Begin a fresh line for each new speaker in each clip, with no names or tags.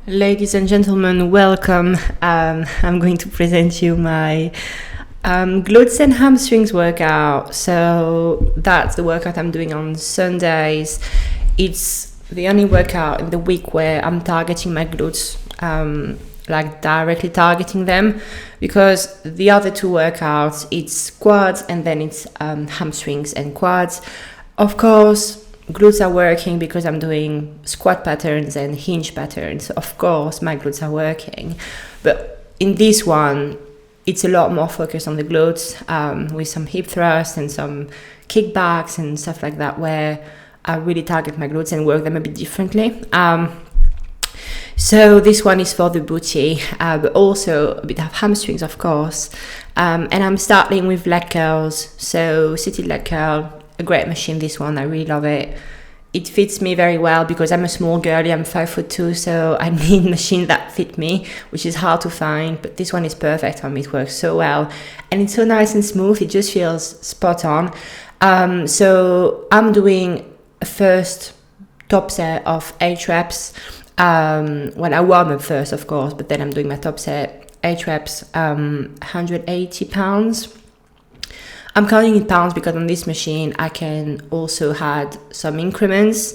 Ladies and gentlemen, welcome. I'm going to present you my glutes and hamstrings workout. So that's the workout I'm doing on Sundays. It's the only workout in the week where I'm targeting my glutes, like directly targeting them, because the other two workouts, it's quads and then it's hamstrings and quads. Of course, glutes are working because I'm doing squat patterns and hinge patterns. Of course, my glutes are working. But in this one, it's a lot more focused on the glutes, with some hip thrusts and some kickbacks and stuff like that, where I really target my glutes and work them a bit differently. So this one is for the booty, but also a bit of hamstrings, of course. And I'm starting with leg curls. So seated leg curl, a great machine, this one. I really love it. It fits me very well because I'm a small girlie. I'm 5'2", so I need machines that fit me, which is hard to find, but this one is perfect for me. It works so well and it's so nice and smooth. It just feels spot on. So I'm doing a first top set of 8 reps. Well, I warm up first, of course, but then I'm doing my top set, 8 reps, 180 pounds. I'm counting in pounds because on this machine I can also add some increments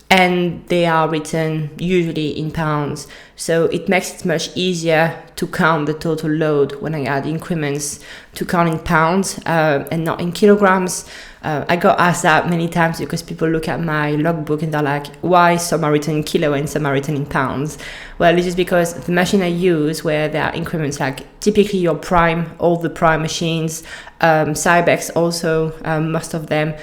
and they are written usually in pounds. So it makes it much easier to count the total load when I add increments, to count in pounds and not in kilograms. I got asked that many times because people look at my logbook and they're like, why some are written in kilo and some are written in pounds? Well, it's just because the machine I use, where there are increments, like typically your prime, all the prime machines, Cybex also, most of them,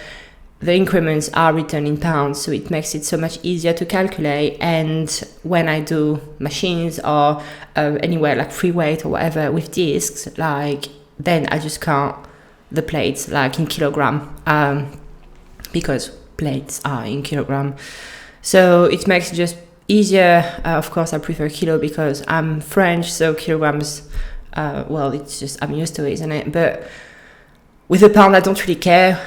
the increments are written in pounds, so it makes it so much easier to calculate. And when I do machines or anywhere like free weight or whatever with discs, like then I just count the plates like in kilogram, because plates are in kilogram. So it makes it just easier. Of course, I prefer kilo because I'm French, so kilograms, well, it's just, I'm used to it, isn't it? But with a pound, I don't really care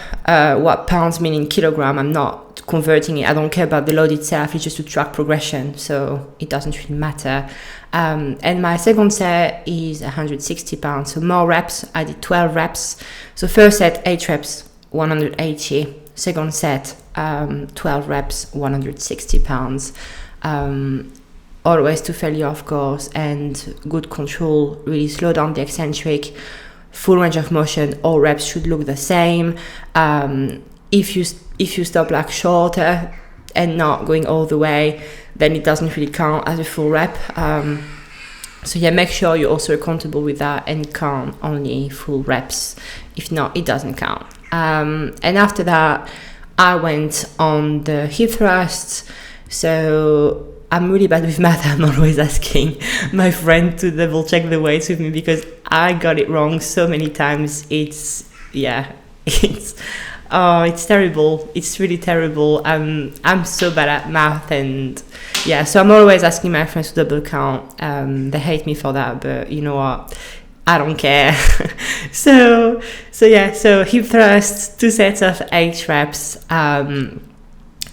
what pounds mean in kilogram. I'm not converting it. I don't care about the load itself. It's just to track progression, so it doesn't really matter. And my second set is 160 pounds, so more reps. I did 12 reps. So first set, 8 reps, 180. Second set, 12 reps, 160 pounds. Always to failure, of course, and good control. Really slow down the eccentric. Full range of motion, all reps should look the same. If you stop like shorter and not going all the way, then it doesn't really count as a full rep. So yeah, make sure you're also comfortable with that and count only full reps. If not, it doesn't count. And after that, I went on the hip thrusts. So I'm really bad with math. I'm always asking my friend to double check the weights with me because I got it wrong so many times. It's terrible. It's really terrible. I'm so bad at math, and yeah, so I'm always asking my friends to double count. They hate me for that, but you know what? I don't care. So hip thrusts, 2 sets of 8 reps,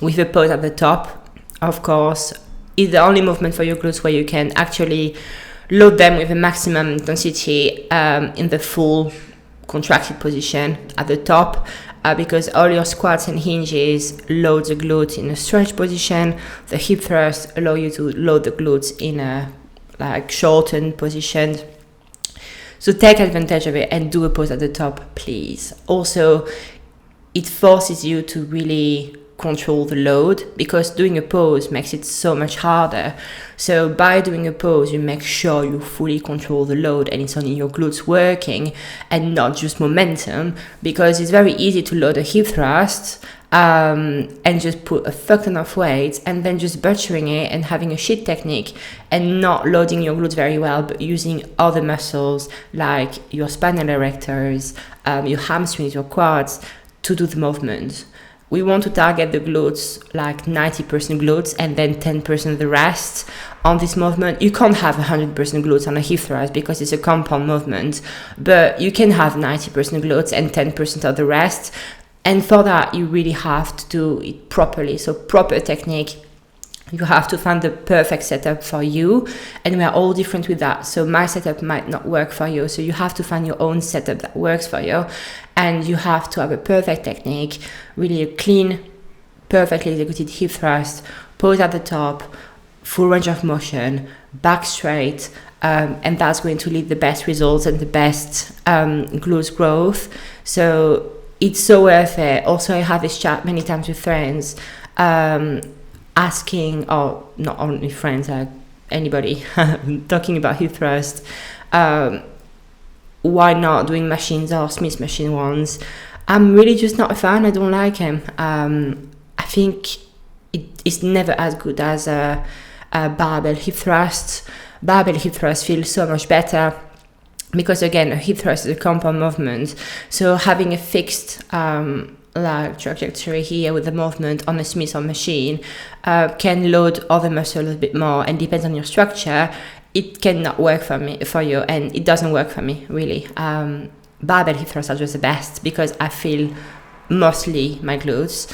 with a pause at the top, of course. Is the only movement for your glutes where you can actually load them with a maximum intensity in the full contracted position at the top, because all your squats and hinges load the glute in a stretch position. The hip thrusts allow you to load the glutes in a like shortened position. So take advantage of it and do a pause at the top, please. Also, it forces you to really control the load, because doing a pause makes it so much harder. So by doing a pause, you make sure you fully control the load and it's only your glutes working and not just momentum, because it's very easy to load a hip thrust and just put a fuck ton of weight and then just butchering it and having a shit technique and not loading your glutes very well, but using other muscles like your spinal erectors, your hamstrings, your quads to do the movement. We want to target the glutes, like 90% glutes and then 10% the rest on this movement. You can't have 100% glutes on a hip thrust because it's a compound movement, but you can have 90% glutes and 10% of the rest. And for that, you really have to do it properly. So proper technique, You have to find the perfect setup for you, and we are all different with that. So my setup might not work for you, so you have to find your own setup that works for you, and you have to have a perfect technique, really a clean, perfectly executed hip thrust, pose at the top, full range of motion, back straight, and that's going to lead the best results and the best glutes growth. So it's so worth it. Also, I have this chat many times with friends, asking, or not only friends, like anybody, talking about hip thrust. Why not doing machines or Smith machine ones? I'm really just not a fan. I don't like them. I think it's never as good as a barbell hip thrust. Barbell hip thrust feels so much better because, again, a hip thrust is a compound movement. So having a fixed like trajectory here with the movement on a Smith or machine can load other muscles a bit more, and depends on your structure. It cannot work for you, and it doesn't work for me really. Barbell hip thrusts are just the best because I feel mostly my glutes,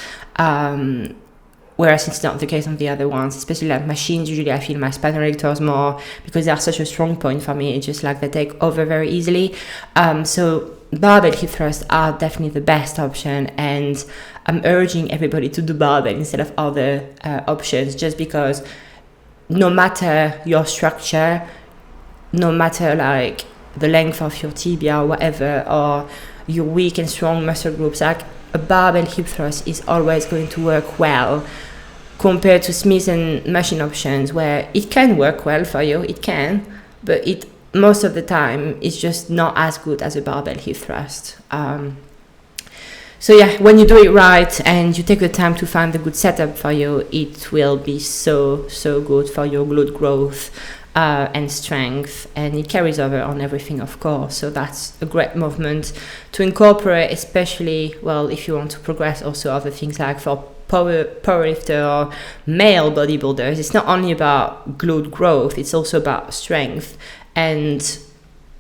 whereas it's not the case on the other ones, especially like machines. Usually I feel my spinal erectors more because they are such a strong point for me. It's just like they take over very easily. So barbell hip thrusts are definitely the best option, and I'm urging everybody to do barbell instead of other options, just because no matter your structure, no matter like the length of your tibia or whatever, or your weak and strong muscle groups, like a barbell hip thrust is always going to work well compared to Smith and machine options, where it can work well for you, it can, but it most of the time it's just not as good as a barbell hip thrust. So yeah, when you do it right and you take the time to find the good setup for you, it will be so good for your glute growth and strength, and it carries over on everything, of course. So that's a great movement to incorporate, especially, well, if you want to progress also other things like for powerlifter or male bodybuilders. It's not only about glute growth, it's also about strength, and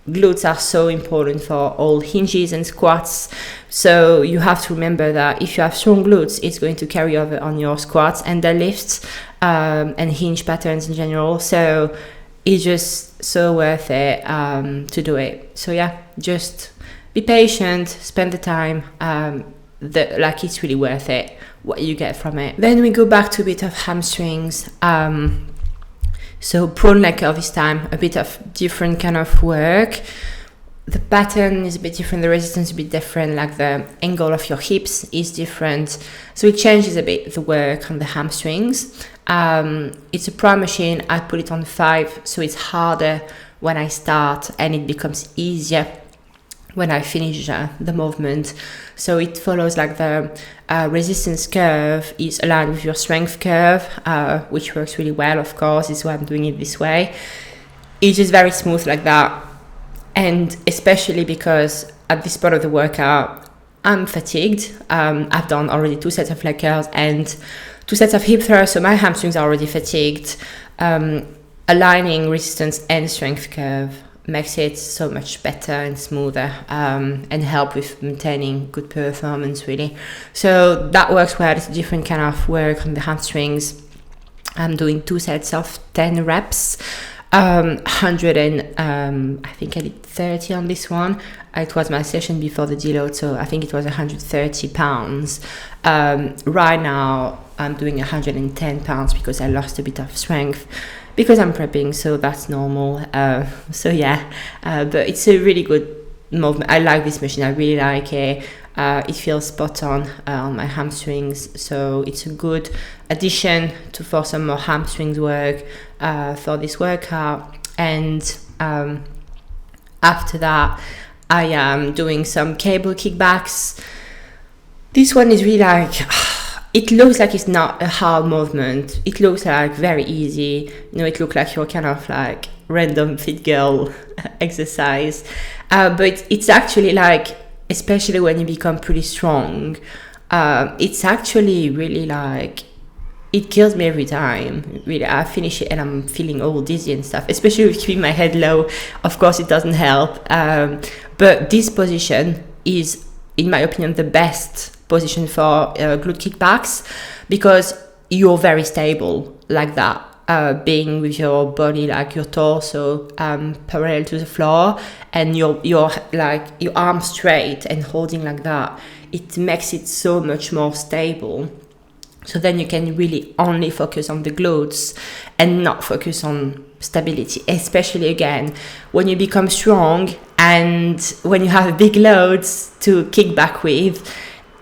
glutes are so important for all hinges and squats. So you have to remember that if you have strong glutes, it's going to carry over on your squats and deadlifts and hinge patterns in general. So it's just so worth it to do it. So yeah, just be patient, spend the time. Like it's really worth it what you get from it. Then we go back to a bit of hamstrings. So prone leg curl this time, a bit of different kind of work. The pattern is a bit different, the resistance is a bit different, like the angle of your hips is different. So it changes a bit the work on the hamstrings. It's a prime machine, I put it on 5, so it's harder when I start and it becomes easier when I finish the movement. So it follows like the resistance curve is aligned with your strength curve, which works really well, of course. Is why I'm doing it this way. It's just very smooth like that. And especially because at this part of the workout, I'm fatigued. I've done already 2 sets of leg curls and 2 sets of hip thrusts, so my hamstrings are already fatigued. Aligning resistance and strength curve makes it so much better and smoother, and help with maintaining good performance really. So that works well. It's a different kind of work on the hamstrings. I'm doing 2 sets of 10 reps, 100 and I think I did 30 on this one. It was my session before the deload, so I think it was 130 pounds. Right now I'm doing 110 pounds because I lost a bit of strength because I'm prepping, so that's normal. So yeah, but it's a really good movement. I like this machine, I really like it. It feels spot on my hamstrings, so it's a good addition for some more hamstrings work for this workout. And after that, I am doing some cable kickbacks. This one is really like, it looks like it's not a hard movement. It looks like very easy. You know, it looks like you're kind of like random fit girl exercise. But it's actually like, especially when you become pretty strong, it's actually really like, it kills me every time. Really, I finish it and I'm feeling all dizzy and stuff, especially with keeping my head low. Of course, it doesn't help. But this position is, in my opinion, the best position for glute kickbacks, because you're very stable like that. Being with your body, like your torso parallel to the floor, and your like your arms straight and holding like that, it makes it so much more stable. So then you can really only focus on the glutes and not focus on stability, especially again when you become strong and when you have big loads to kick back with.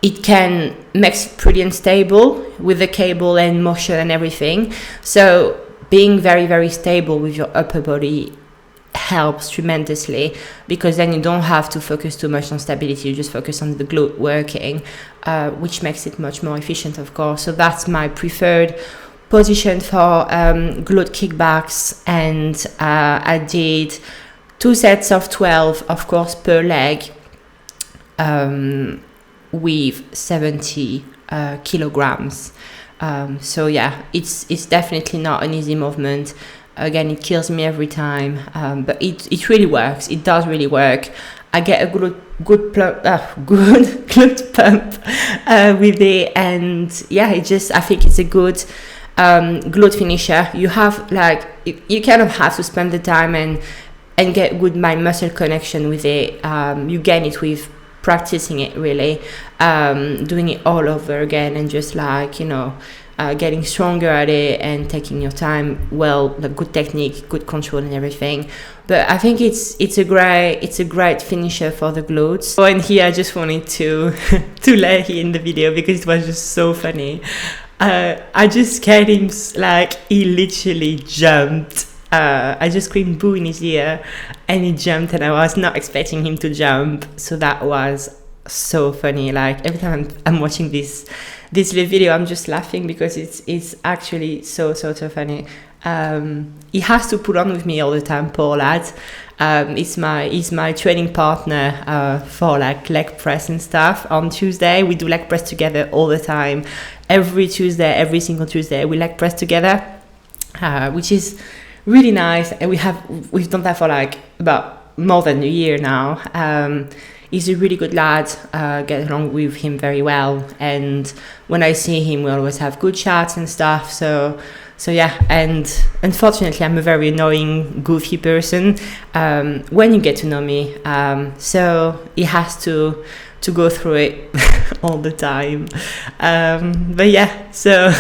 It can make it pretty unstable with the cable and motion and everything. So being very, very stable with your upper body helps tremendously, because then you don't have to focus too much on stability. You just focus on the glute working, which makes it much more efficient, of course. So that's my preferred position for glute kickbacks. And I did 2 sets of 12, of course, per leg, with 70 kilograms. So yeah, it's definitely not an easy movement. Again, it kills me every time, but it really works. It does really work. I get a good glute pump with it, and yeah, I think it's a good glute finisher. You have like you kind of have to spend the time and get good mind muscle connection with it. You gain it with practicing it, really, doing it all over again, and just like, getting stronger at it and taking your time. Well, the good technique, good control and everything. But I think it's a great finisher for the glutes. Oh, and here I just wanted to let you in the video because it was just so funny. I just scared him, like he literally jumped. I just screamed boo in his ear and he jumped, and I was not expecting him to jump. So that was so funny. Like every time I'm watching this little video, I'm just laughing because it's actually so funny. He has to put on with me all the time, poor lad. He's my training partner for like leg press and stuff. On Tuesday we do leg press together all the time. Every single Tuesday we leg press together, which is really nice. And we've done that for like about more than a year now. He's a really good lad, get along with him very well, and when I see him we always have good chats and stuff. So yeah, and unfortunately I'm a very annoying, goofy person when you get to know me, so he has to go through it all the time. But yeah, so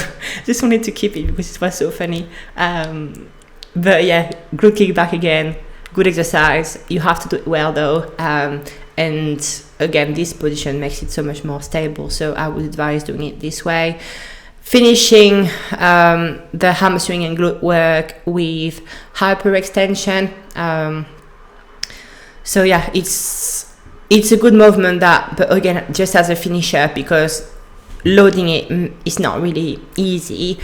just wanted to keep it because it was so funny. But yeah, glute kickback again, good exercise. You have to do it well though, and again, this position makes it so much more stable. So I would advise doing it this way. Finishing the hamstring and glute work with hyperextension. So yeah, it's a good movement but again, just as a finisher, because loading it is not really easy.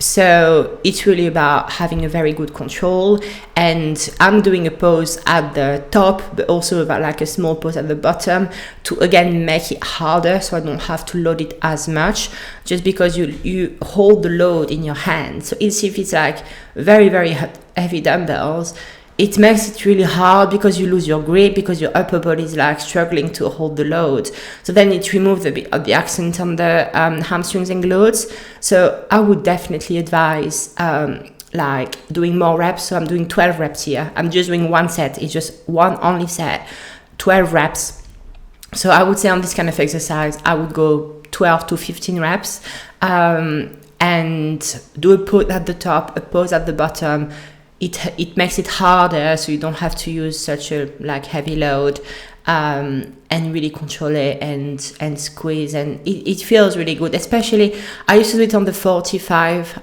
So it's really about having a very good control, and I'm doing a pose at the top, but also about like a small pose at the bottom to again make it harder, so I don't have to load it as much, just because you hold the load in your hand. So if it's like very heavy dumbbells, it makes it really hard because you lose your grip, because your upper body is like struggling to hold the load. So then it removes a bit of the accent on the hamstrings and glutes. So I would definitely advise like doing more reps. So I'm doing 12 reps here. I'm just doing one set. It's just one only set, 12 reps. So I would say on this kind of exercise, I would go 12 to 15 reps and do a pose at the top, a pose at the bottom. It makes it harder, so you don't have to use such a like heavy load, and really control it and squeeze, and it feels really good. Especially I used to do it on the 45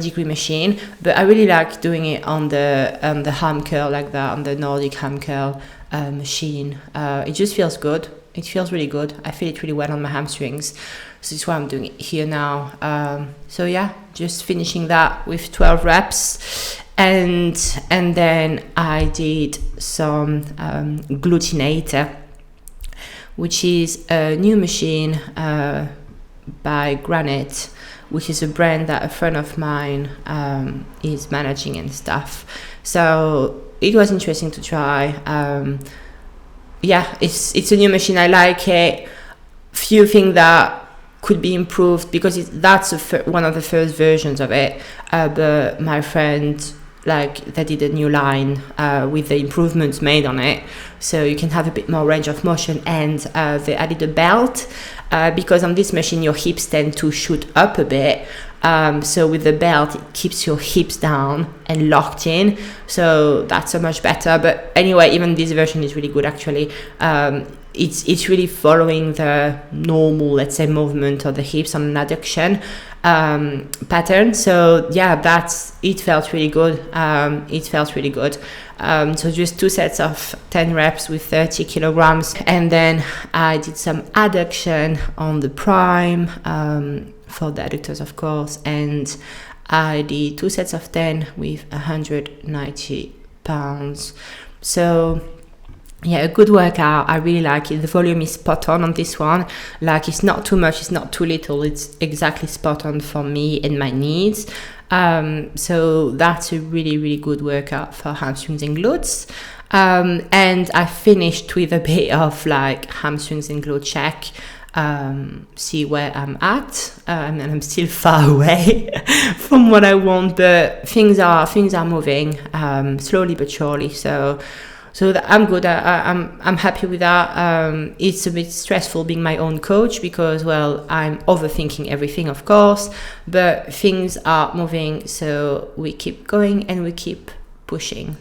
degree machine, but I really like doing it on the ham curl like that, on the Nordic ham curl machine. It just feels good. It feels really good. I feel it really well on my hamstrings. So that's why I'm doing it here now. So yeah, just finishing that with 12 reps. And then I did some Glutinator, which is a new machine by Granite, which is a brand that a friend of mine is managing and stuff. So it was interesting to try. Yeah, it's a new machine. I like it. Few things that could be improved, because that's one of the first versions of it. But my friend, like, they did a new line with the improvements made on it, so you can have a bit more range of motion. And they added a belt, because on this machine your hips tend to shoot up a bit. So with the belt, it keeps your hips down and locked in, so that's so much better. But anyway, even this version is really good, actually. It's really following the normal, let's say, movement of the hips on an adduction pattern. So yeah, it felt really good. So just 2 sets of 10 reps with 30 kilograms, and then I did some adduction on the prime, for the adductors, of course, and I did 2 sets of 10 with 190 pounds. So yeah, a good workout. I really like it. The volume is spot on this one. Like, it's not too much, it's not too little. It's exactly spot on for me and my needs. So that's a really, really good workout for hamstrings and glutes. And I finished with a bit of like hamstrings and glute check. See where I'm at, and I'm still far away from what I want, but things are moving slowly but surely. So I'm good. I'm happy with that. It's a bit stressful being my own coach, because, well, I'm overthinking everything, of course, but things are moving, so we keep going and we keep pushing.